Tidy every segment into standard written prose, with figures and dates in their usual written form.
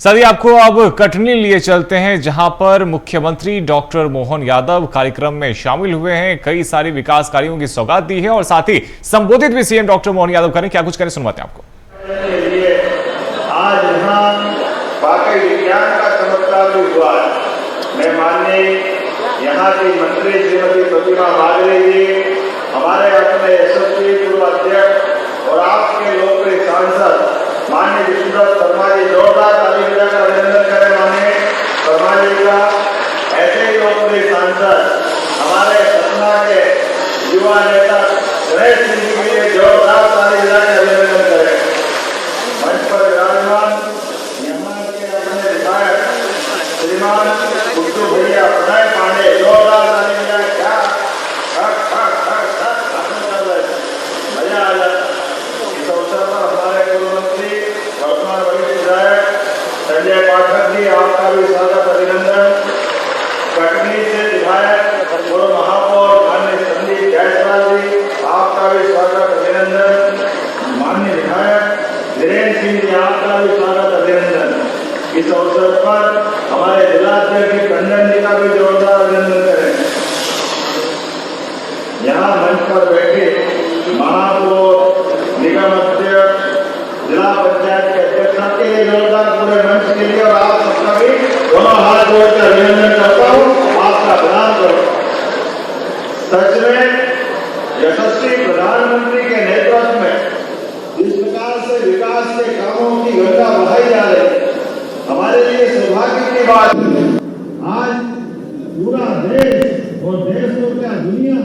सभी आपको अब कटनी लिए चलते हैं, जहां पर मुख्यमंत्री डॉक्टर मोहन यादव कार्यक्रम में शामिल हुए हैं। कई सारे विकास कार्यों की सौगात दी है और साथ ही संबोधित भी सीएम डॉक्टर मोहन यादव करें। क्या कुछ करें, सुनवाते हैं आपको। आज यहाँ वाकई विज्ञान का चमत्कार भी हुआ है। मैं माननीय यहाँ की मंत्री श्रीमती प्रतिमा बागरे जी, हमारे अपने एसएसपी पूर्व अध्यक्ष और आपके लोकप्रिय सांसद माननीय विष्णुदत्त शर्मा जी, जोरदार ताली बजाकर अभिनंदन करें माननीय शर्मा जी का। ऐसे ही लोकप्रिय सांसद हमारे सतना के युवा नेता गणेश सिंह जी के लिए जोरदार ताली बजाकर अभिनंदन करें। मंच पर विराजमान यहाँ के अपने विधायक श्रीमान गुड्डू भैया प्रणय पांडे, जोरदार ताली बजाए। क्या मजा आ जाए। इस अवसर पर हमारे पूर्व मंत्री वर्तमान वरिष्ठ विधायक संजय पाठक जी, आपका भी स्वागत अभिनंदन। कटनी से विधायक पूर्व महापौर माननीय संदीप जायसवाल जी, आपका भी स्वागत अभिनंदन। माननीय विधायक वीरेंद्र सिंह जी, आपका भी स्वागत अभिनंदन। इस अवसर पर हमारे जिलाध्यक्ष टंडन जी का भी जोरदार अभिनंदन करें। यहाँ मंच पर बैठे महापौर, निगम अध्यक्ष, जिला पंचायत के अध्यक्ष, सबके लिए जोरदार पूरे मंच के लिए और आप सबका भी दोनों हाथ जोड़कर अभिनंदन करता हूँ, आपका प्रणाम करो। सच में यशस्वी प्रधानमंत्री के नेतृत्व में जिस प्रकार से विकास के कामों की गंगा बहाई जा रही है, हमारे लिए सौभाग्य की बात है। आज पूरा देश और देश तो क्या दुनिया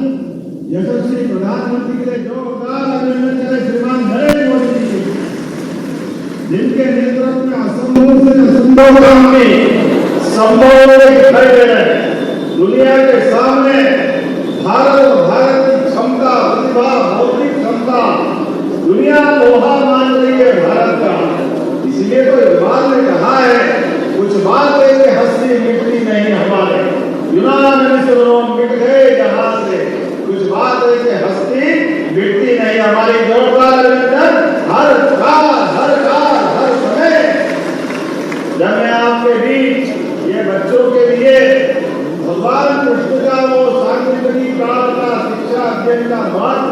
यशस्वी प्रधानमंत्री के लिए जोरदार अभिनंदन करें श्रीमान नरेंद्र मोदी जी, जिनके नेतृत्व में असंभव से असंभव काम में संभव दिखाई दे रहे हैं। दुनिया के सामने भारत और भारत की क्षमता, प्रतिभा, बौद्धिक क्षमता दुनिया लोहा मान रही है भारत का। इसलिए तो इकबाल ने कहा है, कुछ बात है कि हस्ती मिटती नहीं हमारे, यूनान मिस्र मिट गए जहां से, कुछ बात है कि हस्ती मिटती नहीं हमारी। जोरदार अभिनंदन हर समय। जब मैं आपके बीच ये बच्चों के लिए भगवान कृष्ण का वो सांकीर्तनी काल का शिक्षा अध्ययन का बात,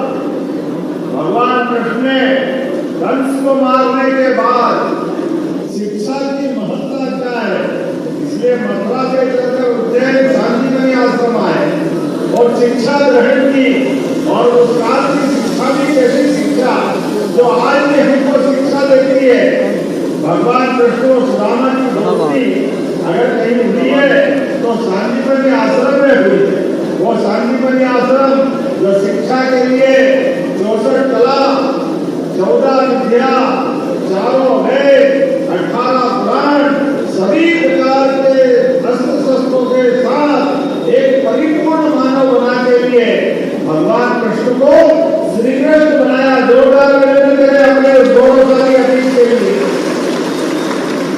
भगवान कृष्ण ने कंस को मारने के बाद शिक्षा की महत्ता क्या है, इसलिए मथुरा से चलकर उज्जैन शांतिमणि आश्रम आए और शिक्षा ग्रहण की। और उस काल की शिक्षा भी कैसी शिक्षा जो आज भी हमको शिक्षा देती है। भगवान कृष्ण और सुदामा की दोस्ती अगर कहीं हुई है तो शांतिमणि आश्रम में हुई। वो शांतिमणि आश्रम जो शिक्षा के लिए 64 कला, 14 विद्या, 4 वेद, 18 पुराण, सभी प्रकार के अस्त्र शस्त्रों के साथ एक परिपूर्ण मानव बनाने के लिए भगवान कृष्ण को श्री कृष्ण बनाया। जोरदार अभिनंदन करें अपने गौरवशाली अतीत के लिए।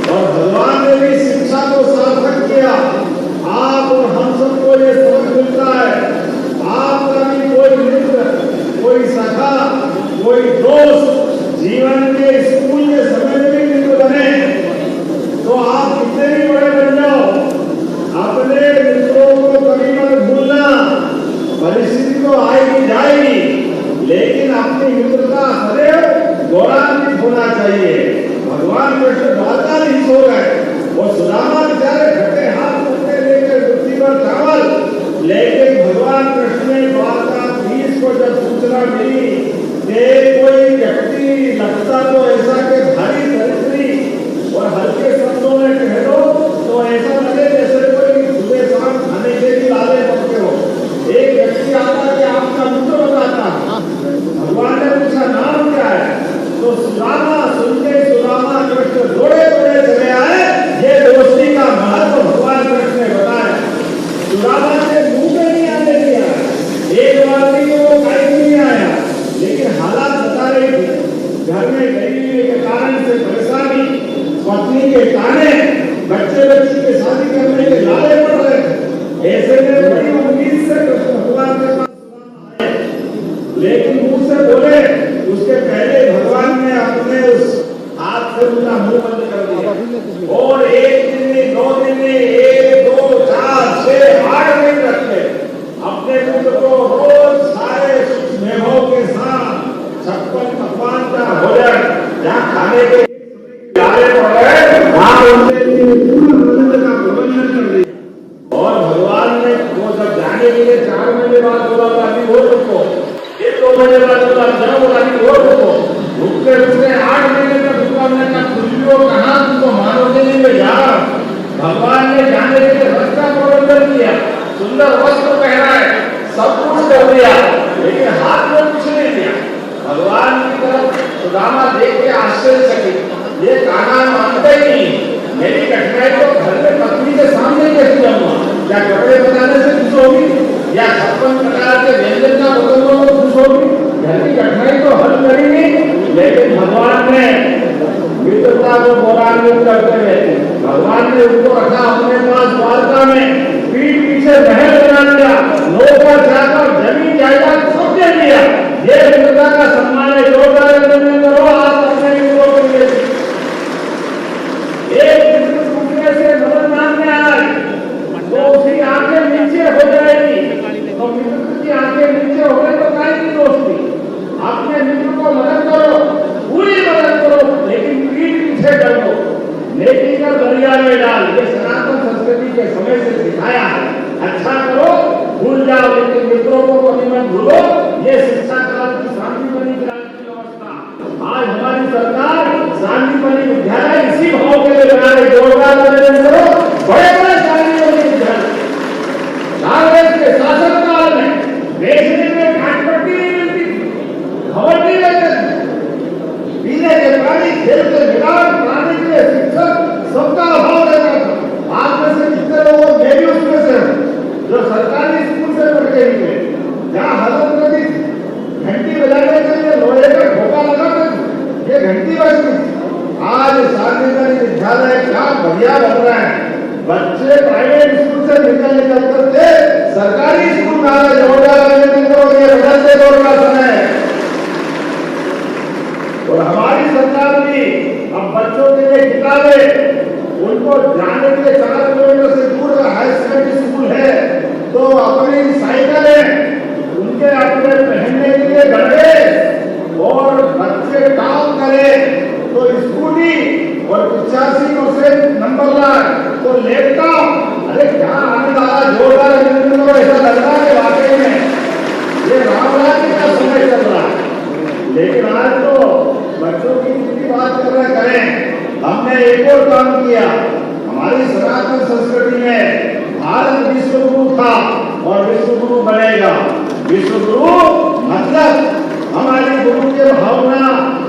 और भगवान ने भी शिक्षा को सार्थक किया। आप और हम सबको ये समझ मिलता है, आपका भी कोई मित्र, कोई सखा, कोई दोस्त जीवन के स्कूल के समय में भी मित्र बने तो आप कितने भी बड़े बन जाओ, अपने मित्रों को कभी मत भूलना। परिस्थिति तो आएगी जाएगी, लेकिन अपनी मित्रता सदैव गौरवान्वित होना चाहिए। भगवान कृष्ण द्वारका नहीं सो गए, वो सुदामा बेचारे खट्टे हाथ पकड़े लेकर पृथ्वी पर चावल, लेकिन भगवान कृष्ण ने द्वारकाधीश को जब सूचना मिली कि कोई व्यक्ति लगता तो ऐसा के भारी दरिद्री और हल्के शब्दों में कह दो तो ऐसा लगे जैसे कोई सुबह शाम खाने के लिए लाले पड़ते हो। एक व्यक्ति आता कि आपका मित्र बताता, भगवान ने पूछा नाम क्या है, तो सुदामा सुनते सुदामा कृष्ण दौड़े दौड़े चले आए। ये दोस्ती का महत्व भगवान कृष्ण ने बताया। सुदामा ने मुंह में नहीं आने दिया, एक बार भी वो कहीं नहीं आया, लेकिन हालात बता रही थी घर में गरीबी के कारण से परेशानी, पत्नी के ताने, बच्चे की शादी करने के लाले पड़ रहे थे। ऐसे में बड़ी उम्मीद से कृष्ण भगवान के पास आए, लेकिन मुंह से बोले उसके पहले भगवान ने अपने उस हाथ से उनका मुंह बंद कर दिया। और एक दिन में 2 दिन में 1, 2, 4, 6, 8 दिन रखते अपने पुत्र को रोज सारे स्नेहों के साथ 56 पकवान का भोजन जहाँ खाने के वहाँ उनके लिए पूर्ण का प्रबंधन कर दिया। और भगवान ने वो जब जाने के लिए 4 महीने बाद बोला अभी हो रुको, 1-2 महीने बाद बोला जाओ अभी हो रुको, रुकते रुकते 8 महीने तक रुका। मैंने कहा तुझको कहाँ, तुमको मारोगे नहीं मैं यार। भगवान ने जाने के लिए रथ का प्रबंधन किया, सुंदर वस्त्र पहनाए, सब कुछ कर दिया, लेकिन हाथ में कुछ नहीं दिया। भगवान की तरफ सुदामा देख के आश्चर्यचकित, ये कान्हा मानते ही नहीं। मेरी कठिनाई तो घर में पत्नी के सामने कैसे जाऊंगा? क्या कपड़े बताने से खुश होगी या 56 प्रकार के व्यंजन का बदलने में खुश होगी? घर की कठिनाई तो हल करेंगे, लेकिन भगवान ने मित्रता को गौरवान्वित करते हुए भगवान ने उनको रखा अपने पास द्वारका में, पीठ पीछे महल बना दिया, नौकर चाकर जमीन जायदाद सब दे दिया। ये मित्रता का सम्मान है। जोरदार अभिनंदन करो आज अपने मित्रों के लिए। एक मित्र टूटने से मदद मांगने आए तो उसकी आंखें नीचे हो जाएगी, तो मित्र की आंखें नीचे हो गए तो काय की दोस्ती। अपने मित्र को मदद करो, पूरी मदद करो, लेकिन पीठ पीछे डरो, नेकी कर दरिया में डाल। ये सनातन संस्कृति के समय से सिखाया है। अच्छा करो, भूल जाओ, लेकिन मित्रों को कभी मत भूलो। ये शिक्षा काल की शांतिमणि विद्यालय की व्यवस्था आज हमारी सरकार शांतिमणि विद्यालय इसी भाव के लिए बना रही। जोरदार अभिनंदन करो। बड़े बड़े शांतिमणि विद्यालय कांग्रेस के शासनकाल में बेचने में घाटपट्टी नहीं मिलती, खबर नहीं लेते, पीने के पानी, खेल के मैदान, पढ़ाने के लिए शिक्षक, सबका अभाव रहता था। आज में से कितने लोग मैं भी उसमें से जो सरकारी स्कूल से पढ़ के निकले, जहाँ हजरत नबी घंटी बजाने के लिए लोहे का ढोका लगा था, ये घंटी बजती। आज शांतिमणि विद्यालय क्या बढ़िया बन रहा है। बच्चे प्राइवेट स्कूल से निकल करके सरकारी स्कूल में आ रहे। जोरदार अभिनंदन करो, ये बदलते दौर का समय है। और हमारी सरकार भी अब बच्चों के लिए किताबें, उनको जाने के लिए 4 किलोमीटर से दूर हाई सेकेंडरी स्कूल है तो अपनी साइकिलें, उनके अपने पहनने के लिए गड्ढे, और बच्चे काम करें तो स्कूटी, और 85% नंबर लाए तो लैपटॉप। अरे क्या आनंद आ, जोरदार अभिनंदन करो। ऐसा लग रहा है वाकई में ये राम राज्य का समय चल रहा है। लेकिन आज तो बच्चों की जितनी बात कर रहे करें, हमने एक और काम किया। हमारी सनातन संस्कृति में भारत विश्व गुरु था और विश्व गुरु बनेगा। विश्व गुरु मतलब हमारी गुरु के भावना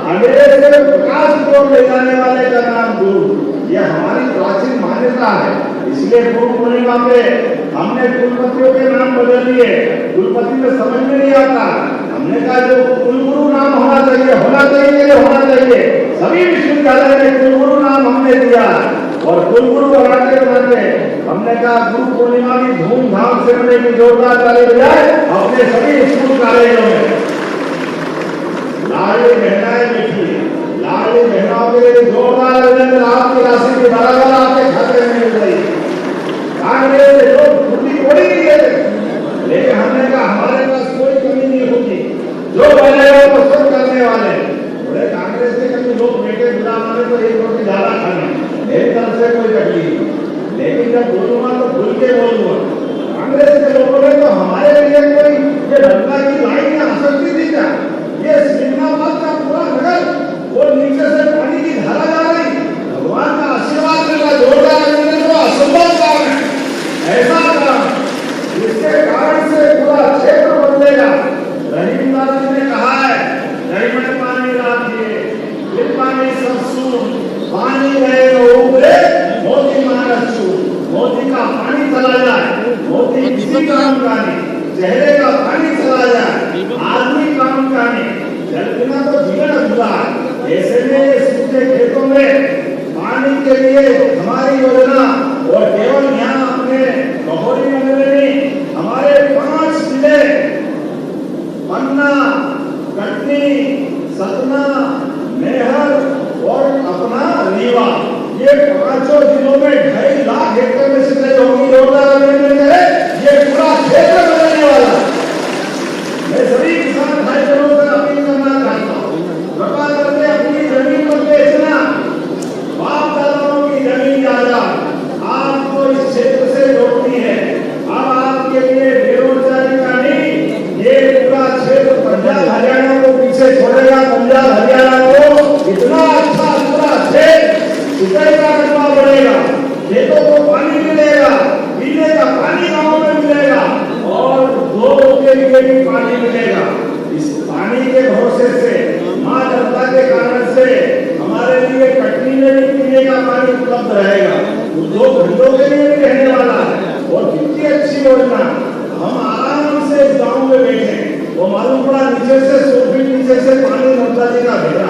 अंग्रेज से प्रकाश की ओर ले जाने वाले का नाम गुरु। यह हमारी प्राचीन मान्यता है। इसलिए गुरु पूर्णिमा पे हमने कुलपतियों के नाम बदल दिए। कुलपति में समझ में नहीं आता, हमने कहा जो कुलगुरु नाम होना चाहिए होना चाहिए। सभी विश्वविद्यालय में कुलगुरु नाम हमने दिया और कुलगुरु बनाते बनाते हमने कहा गुरु पूर्णिमा की धूमधाम से मनाने की जोरदार ताली बजाए अपने सभी स्कूल कॉलेजों में। लाडली बहनाएं बैठी, लाडली बहनों के लिए जोरदार अभिनंदन। आपकी राशि के बराबर आपके खाते में मिल रही। कांग्रेस ने लोग छुट्टी कोई नहीं देते, लेकिन हमने कहा हमारे पास कोई कमी नहीं होगी, जो बनेगा वो सब करने वाले। बोले कांग्रेस के कभी लोग बेटे बुला मारे तो एक रोटी ज्यादा खाने, मेरी तरफ से कोई तकलीफ नहीं। लेकिन जब बोलूंगा तो भूल के बोलूंगा। कांग्रेस के लोगों ने तो हमारे लिए कोई ये गंगा की लाइन में आसक्ति दी क्या? ये सिंगाबाद का पूरा नगर वो नीचे से पानी की धारा जा रही, भगवान का आशीर्वाद मिला। जोरदार अभिनंदन करो। असंभव काम है, ऐसा काम जिसके कारण से पूरा क्षेत्र बदलेगा। रहीमदास जी ने कहा है, रही में पानी लादिए, फिर पानी ससु, पानी गए तो उबरे, मोती मारसु। मोती का पानी चला जाए, मोती किसी काम का नहीं, चेहरे का पानी चला जाए, आदमी काम का नहीं, जल बिना तो जीवन अधूरा है। ऐसे में सूखे खेतों में पानी के लिए हमारी योजना, और केवल यहाँ अपने बहोरी में नहीं, हमारे 5 जिले पन्ना, कटनी, सतना, मेहर और अपना रीवा, ये ये 5 जिलों में 2.5 लाख हेक्टेयर में सिंचाई होगी। ये पूरा क्षेत्र बदलने वाला है। मैं सभी किसान भाई बहनों से अपील करना चाहता हूँ, कृपा करके अपनी जमीन पर बेचना। बाप दादाओं की जमीन जायदाद आपको इस क्षेत्र से जोड़ती है। अब आपके लिए बेरोजगारी का नहीं, ये पूरा क्षेत्र पंजाब हरियाणा को पीछे छोड़ेगा। पंजाब हरियाणा को इतना अच्छा पूरा क्षेत्र सिंचाई का रकबा बढ़ेगा, खेतों को पानी मिलेगा, पीने का पानी गाँव में मिलेगा और लोगों के लिए भी पानी मिलेगा। इस पानी के भरोसे से माँ जनता के कारण से हमारे लिए कटनी में भी पीने का पानी उपलब्ध रहेगा, 2 घंटों के लिए भी रहने वाला है। और कितनी अच्छी योजना, हम आराम से इस गाँव में बैठे, वो मालूम पड़ा नीचे से 100 फीट नीचे से पानी ममता जी का भेजा।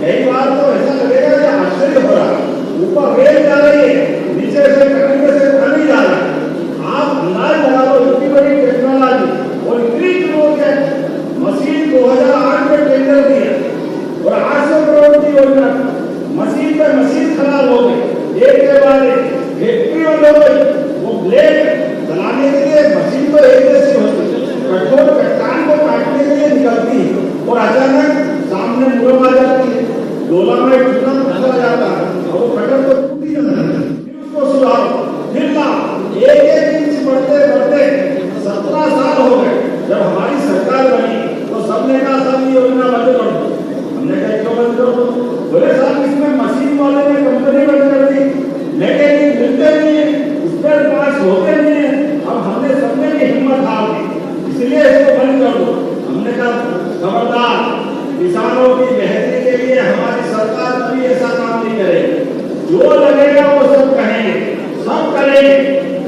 कई बार तो ऐसा लगेगा कि आश्चर्य हो रहा, ऊपर रेल जा रही है, नीचे से कटनी से पानी जा रहा है। आप अंदाज लगा लो, इतनी बड़ी टेक्नोलॉजी और इतनी मशीन 2008 में टेंडर दिया और 800 करोड़ की योजना, मशीन पे मशीन खराब हो गई, एक के बाद एक फैक्ट्री हो गई। वो ब्लेड चलाने के लिए मशीन तो एक जैसी होती है, कठोर चट्टान को काटने के लिए निकलती है और अचानक सामने मुरम आ जाती है, डोला में कितना फंसा जाता है और वो कटर तो टूट ही जाता है। फिर उसको सुधारो, फिर लाओ, एक इंच बढ़ते बढ़ते 17 साल हो गए। जब हमारी सरकार बनी तो सबने कहा सब योजना बंद कर दो। हमने कहा क्यों बंद कर दो? बोले साहब इसमें मशीन वाले ने कंपनी बंद कर दी, मैकेनिक मिलते नहीं है, स्पेयर पार्ट्स होते नहीं है। अब हमने सबने की हिम्मत हार दी, इसलिए इसको बंद कर दो। हमने कहा खबरदार, किसानों की बेहतरी के लिए हमारी सरकार कभी ऐसा काम नहीं करेगी। जो लगेगा वो सब कहेंगे, सब करेंगे।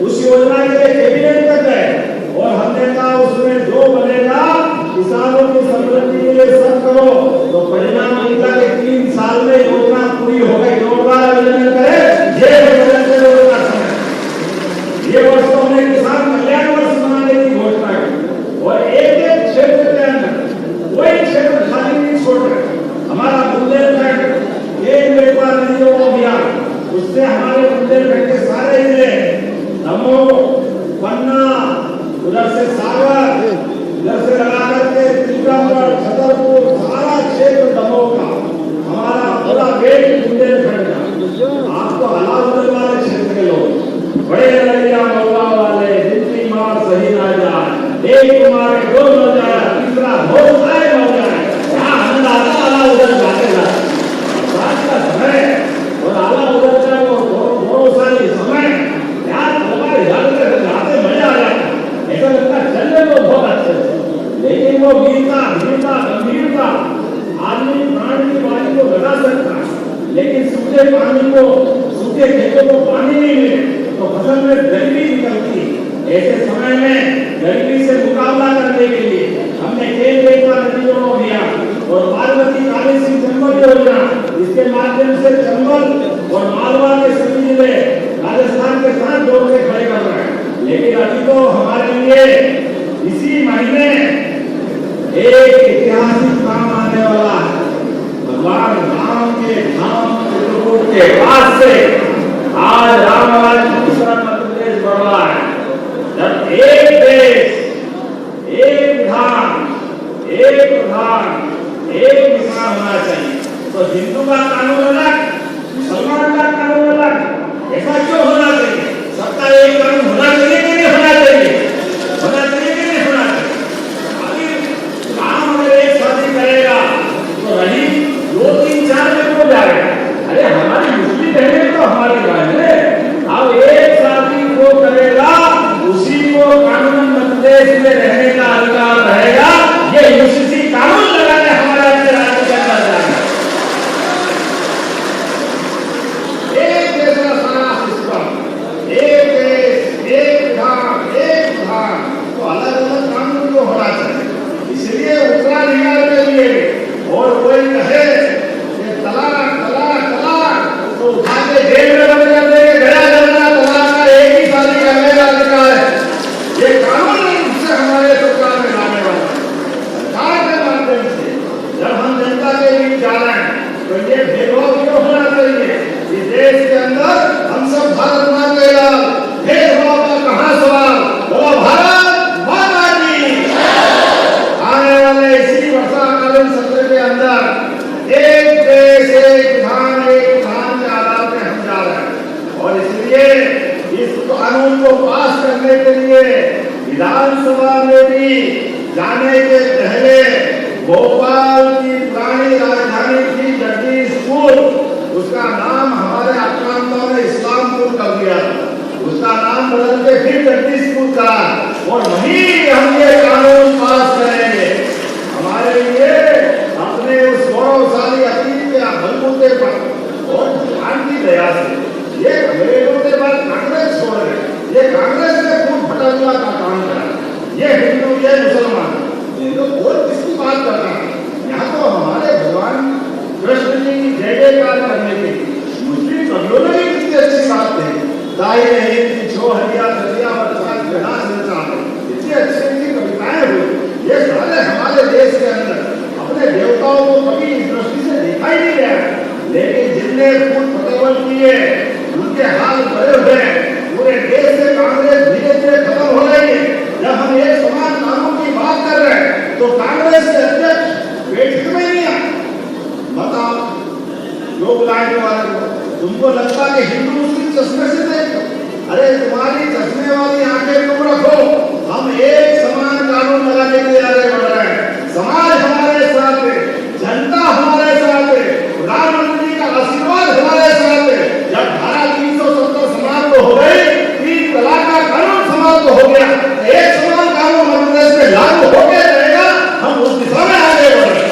उस योजना के लिए कैबिनेट तक गए और हमने कहा उसमें जो बनेगा किसानों की समृद्धि के लिए सब करो। तो परिणाम निकला कि 3 साल में योजना पूरी हो गई। जोरदार अभिनंदन करें। ये वर्ष तो हमने किसान कल्याण वर्ष मनाने की घोषणा की और एक क्षेत्र के अंदर कोई क्षेत्र खाली नहीं छोड़ रहे। हमारा बुंदेलखंड एक व्यापार नदियों को अभियान, उससे हमारे बुंदेलखंड के सारे जिले, दमोह, पन्ना, उधर से सागर, इधर से लगा करके टीकमगढ़, छतरपुर, सारा क्षेत्र दमोह का, हमारा पूरा बेल्ट बुंदेलखंड का। आपको अलाउद्दीन वाले क्षेत्र के लोग, बड़े लड़िया मौला वाले, जितनी मार सही ना जाए, एक मारे 2 न जाए, तीसरा हो जाए न जाए, यहाँ हम आला उधर जाते जाते बात का समय और आला उधर का वो दोनों साल समय यार हमारे जाते मजा आ जाता, ऐसा लगता चलने को बहुत अच्छे से। लेकिन वो वीरता गंभीरता आदमी प्राण की वाणी को लगा सकता है, लेकिन सूखे पानी को, सूखे खेतों को पानी नहीं मिले तो फसल में गरीबी निकलती है। ऐसे समय में गरीबी से मुकाबला करने के लिए हमने केंद्र नदियों को दिया और पार्वती काली सिंह चंबल योजना, इसके माध्यम से चंबल और मालवा के सभी जिले राजस्थान के साथ जोड़ के खड़े कर रहे हैं। लेकिन अभी तो हमारे लिए इसी महीने एक ऐतिहासिक काम आने वाला है। भगवान राम के धाम चित्रकूट के पास से आज रामराज दूसरा मध्य प्रदेश बढ़ रहा है। जब एक देश, एक विधान, एक प्रधान, एक किसान होना चाहिए तो हिंदू का कानून अलग, मुसलमान का कानून अलग, ऐसा क्यों होना चाहिए? सबका एक कानून होना चाहिए कि नहीं होना चाहिए? होना चाहिए कि नहीं होना चाहिए? अभी काम अगर एक शादी करेगा तो रही 2, 3, 4 में हो जाएगा। अरे हमारी मुस्लिम बहनें तो हमारी बहनें, अब एक शादी को करेगा उसी को कानून मध्य प्रदेश में रहने का अधिकार रहेगा। ये यूसीसी कानून लगाने हमारा राज्य करना जाएगा। एक देश का सारा सिस्टम, एक देश, एक विधान, तो अलग अलग कानून को होना चाहिए। इसलिए उत्तराधिकार के लिए और कोई कहे कि तलाक तलाक तलाक तो उठा के जेल में बंद कर देंगे, गया जमाना तलाक का एक ही शादी करने का अधिकार है। ये कानून से हमारा और इसलिए इस कानून को पास करने के लिए विधानसभा में भी जाने के पहले भोपाल की पुरानी राजधानी की जगदीश स्कूल, उसका नाम हमारे आक्रांताओं ने इस्लामपुर कर दिया, उसका नाम बदल के फिर जगदीश स्कूल करा और वहीं हम ये कानून पास करेंगे। हमारे लिए अपने उस गौरवशाली अतीत के बलबूते पर और भगवान की दया से ये अंग्रेजों के बाद कांग्रेस छोड़ गए, ये कांग्रेस ने खून फटकने का काम करा, ये हिंदू ये मुसलमान, ये तो और किसकी बात कर रहा है? यहाँ तो हमारे भगवान कृष्ण जी जय जयकार करने के मुस्लिम कवियों ने भी कितनी अच्छी बात कही, दाई नहीं की छो हरिया दरिया बरसात बिना संसार, इतनी अच्छी अच्छी कविताएं हुई। ये सारे हमारे देश के अंदर अपने देवताओं को कभी इस दृष्टि से देखा ही नहीं गया, लेकिन जिनने खून फतेवल किए उनके हाथ बड़े हुए पूरे देश से कांग्रेस धीरे धीरे खत्म हो रही है। जब हम एक समान कानून की बात कर रहे हैं तो कांग्रेस के अध्यक्ष बैठक में नहीं आए। बताओ लोग बुलाने वाले को, तुमको लगता है कि हिंदू मुस्लिम चश्मे से देखो? अरे तुम्हारी चश्मे वाली आंखें तुम रखो, हम एक समान कानून लगाने के लिए आगे बढ़ रहे हैं। समाज हमारे साथ है, जनता हमारे साथ है, प्रधानमंत्री का आशीर्वाद हमारे साथ है। जब धारा 370 समाप्त हो गई, 3 तलाक का कानून समाप्त हो गया, एक समान कानून हम देश में लागू हो गया रहेगा, हम उस दिशा में आगे बढ़ रहे हैं।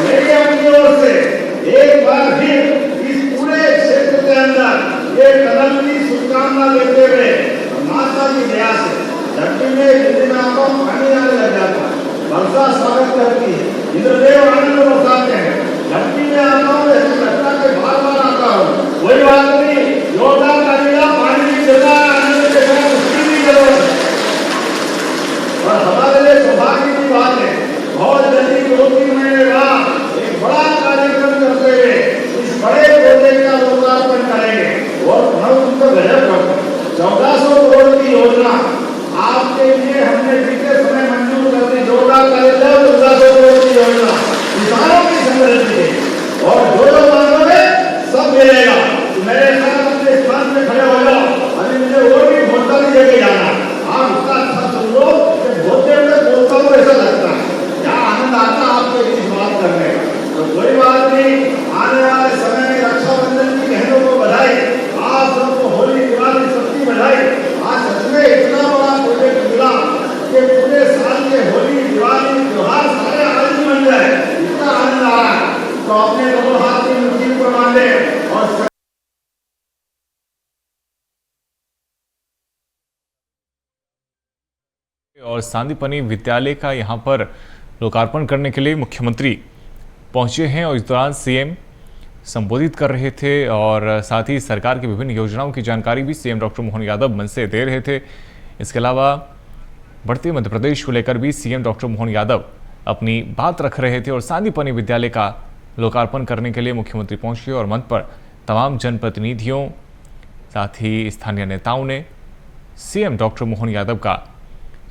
मेरी अपनी ओर से एक बार फिर इस पूरे क्षेत्र के अंदर ये कदम की शुभकामना लेते हुए माता की दया से धरती में जितने आपको पानी आने लग जाता है, वर्षा स्वागत करती है, इंद्रदेव आनंद बरसाते हैं, धरती में आता हूँ ऐसी घटना के बार बार आता हूँ, कोई बात नहीं, जोरदार तालियां, पानी भी देता है, आनंद देता है, उसकी भी जरूरत है। और हमारे लिए सौभाग्य की बात है, बहुत जल्दी 2-3 महीने बाद एक बड़ा कार्यक्रम करते हुए इस बड़े प्रोजेक्ट का लोकार्पण करेंगे और हम उनको गजब करते हैं। 1400 करोड़ की योजना आपके लिए हमने बीते समय मंजूर कर दी, जोरदार कार्यक्रम 1400 करोड़ की योजना किसानों की समृद्धि है और जो मांगोगे सब मिलेगा। मेरे साथ अपने स्थान में खड़े हो जाओ, अभी मुझे और भी भोजता नहीं लेके जाना, आप उसका अच्छा सुन लो कि भोजते हुए बोलता हूँ ऐसा लगता है, क्या आनंद आता आपके बीच बात करने का। तो कोई बात नहीं, आने वाले समय में रक्षाबंधन की बहनों को बधाई, आप सबको होली दिवाली सबकी बधाई। आज सच में इतना बड़ा प्रोजेक्ट मिला कि पूरे साल के होली दिवाली त्योहार सारे आज ही बन जाए, इतना आनंद आ रहा है। तो अपने दोनों हाथ की मुट्ठी पर बांधे और सांदीपनि विद्यालय का यहाँ पर लोकार्पण करने के लिए मुख्यमंत्री पहुंचे हैं और इस दौरान सीएम संबोधित कर रहे थे और साथ ही सरकार की विभिन्न योजनाओं की जानकारी भी सीएम डॉक्टर मोहन यादव मन से दे रहे थे। इसके अलावा बढ़ते मध्य प्रदेश को लेकर भी सीएम डॉक्टर मोहन यादव अपनी बात रख रहे थे और सांदीपनि विद्यालय का लोकार्पण करने के लिए मुख्यमंत्री पहुंचे और मंच पर तमाम जनप्रतिनिधियों साथ ही स्थानीय नेताओं ने सीएम डॉक्टर मोहन यादव का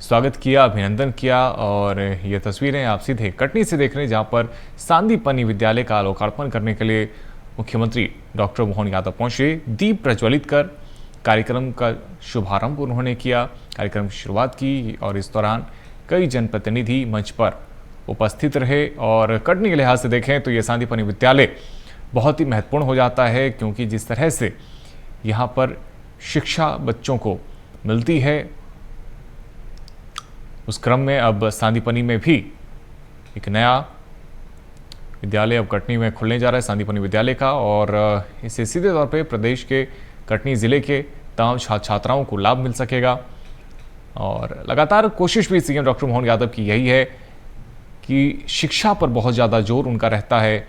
स्वागत किया, अभिनंदन किया। और ये तस्वीरें आप सीधे कटनी से देख रहे हैं, जहां पर सांदीपनि विद्यालय का लोकार्पण करने के लिए मुख्यमंत्री डॉक्टर मोहन यादव पहुंचे। दीप प्रज्वलित कर कार्यक्रम का शुभारंभ उन्होंने किया, कार्यक्रम की शुरुआत की और इस दौरान कई जनप्रतिनिधि मंच पर उपस्थित रहे। और कटनी के लिहाज से देखें तो ये सांदीपनि विद्यालय बहुत ही महत्वपूर्ण हो जाता है, क्योंकि जिस तरह से यहाँ पर शिक्षा बच्चों को मिलती है, उस क्रम में अब सांदीपनि में भी एक नया विद्यालय अब कटनी में खुलने जा रहा है, सांदीपनि विद्यालय का। और इससे सीधे तौर पे प्रदेश के कटनी ज़िले के तमाम छात्र छात्राओं को लाभ मिल सकेगा। और लगातार कोशिश भी सीएम डॉक्टर मोहन यादव की यही है कि शिक्षा पर बहुत ज़्यादा जोर उनका रहता है,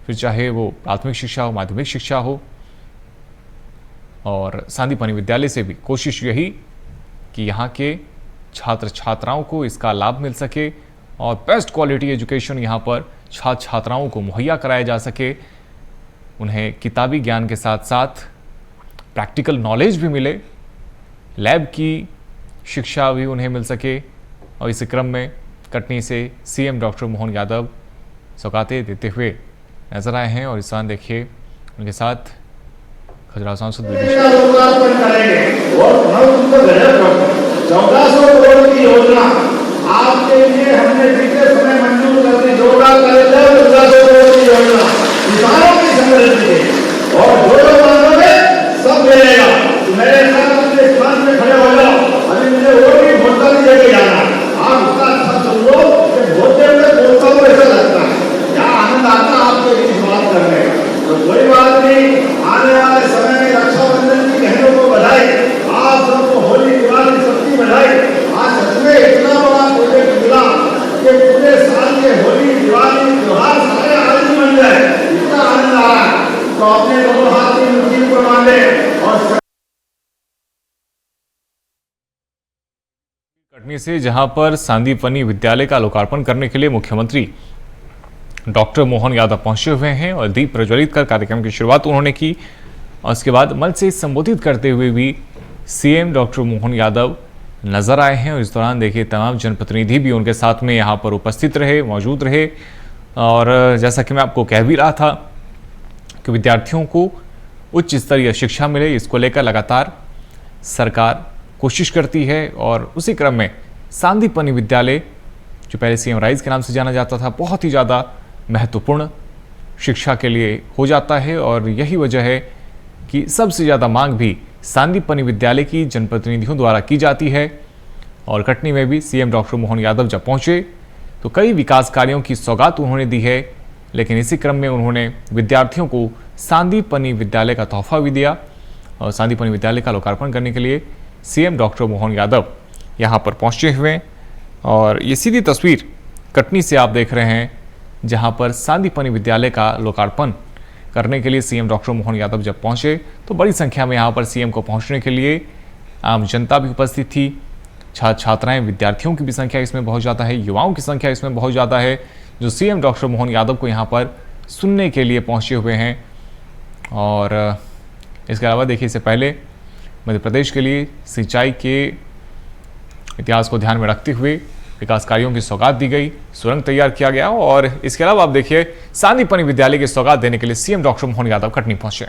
फिर चाहे वो प्राथमिक शिक्षा हो, माध्यमिक शिक्षा हो। और सांदीपनि विद्यालय से भी कोशिश यही कि यहाँ के छात्र छात्राओं को इसका लाभ मिल सके और बेस्ट क्वालिटी एजुकेशन यहाँ पर छात्र छात्राओं को मुहैया कराया जा सके, उन्हें किताबी ज्ञान के साथ साथ प्रैक्टिकल नॉलेज भी मिले, लैब की शिक्षा भी उन्हें मिल सके। और इस क्रम में कटनी से सीएम डॉक्टर मोहन यादव सौगातें देते हुए नजर आए हैं। और इस दौरान देखिए उनके साथ खजुराहो सांसद का लोकार्पण करेंगे और हम उनको गजब 1400 करोड़ की योजना आपके लिए हमने बीते समय मंजूर कर दी। जोरदार करें 1400 करोड़ की योजना किसानों की समृद्धि के और जो मांगोगे सब मिलेगा। मेरे साथ अपने स्थान में खड़े हो जाओ। अभी मुझे वो भी वोट नहीं देके जाना। आप इतना अच्छा सुन लो कि वोट देने बोलता हूँ ऐसा लगता है। क्या आनंद आता है आपके बीच बात करने का। तो कोई बात नहीं, आने वाले समय में रक्षाबंधन की बहनों को बधाई, आप सबको होली दिवाली सबकी बधाई। आज सच में इतना बड़ा प्रोजेक्ट मिला कि पूरे साल के होली दिवाली त्योहार सारे आज ही बन जाए। इतना आनंद आ रहा है। तो अपने दोनों हाथ की मुट्ठी को बांधे और कटनी से जहां पर सांदीपनी विद्यालय का लोकार्पण करने के लिए मुख्यमंत्री डॉक्टर मोहन यादव पहुंचे हुए हैं और दीप प्रज्वलित कर कार्यक्रम की शुरुआत उन्होंने की। और उसके बाद मंच से संबोधित करते हुए भी सीएम डॉक्टर मोहन यादव नजर आए हैं। और इस दौरान देखिए तमाम जनप्रतिनिधि भी उनके साथ में यहाँ पर उपस्थित रहे, मौजूद रहे। और जैसा कि मैं आपको कह भी रहा था कि विद्यार्थियों को उच्च स्तरीय शिक्षा मिले, इसको लेकर लगातार सरकार कोशिश करती है। और उसी क्रम में सांदीपनी विद्यालय जो पहले सीएम राइज के नाम से जाना जाता था, बहुत ही ज़्यादा महत्वपूर्ण शिक्षा के लिए हो जाता है। और यही वजह है कि सबसे ज़्यादा मांग भी सांदीपनी विद्यालय की जनप्रतिनिधियों द्वारा की जाती है। और कटनी में भी सीएम डॉक्टर मोहन यादव जब पहुंचे तो कई विकास कार्यों की सौगात उन्होंने दी है। लेकिन इसी क्रम में उन्होंने विद्यार्थियों को सांदीपनी विद्यालय का तोहफा भी दिया। और सांदीपनी विद्यालय का लोकार्पण करने के लिए सीएम डॉक्टर मोहन यादव यहाँ पर पहुँचे हुए हैं। और ये सीधी तस्वीर कटनी से आप देख रहे हैं, जहाँ पर सांदीपनी विद्यालय का लोकार्पण करने के लिए सीएम डॉक्टर मोहन यादव जब पहुँचे तो बड़ी संख्या में यहाँ पर सीएम को पहुँचने के लिए आम जनता भी उपस्थित थी। छात्र छात्राएँ, विद्यार्थियों की भी संख्या इसमें बहुत ज़्यादा है, युवाओं की संख्या इसमें बहुत ज़्यादा है, जो सीएम डॉक्टर मोहन यादव को यहाँ पर सुनने के लिए पहुँचे हुए हैं। और इसके अलावा देखिए, इससे पहले मध्य प्रदेश के लिए सिंचाई के इतिहास को ध्यान में रखते हुए विकास कार्यों की सौगात दी गई, सुरंग तैयार किया गया। और इसके अलावा आप देखिए सांदीपनी विद्यालय की सौगात देने के लिए सीएम डॉक्टर मोहन यादव कटनी पहुंचे।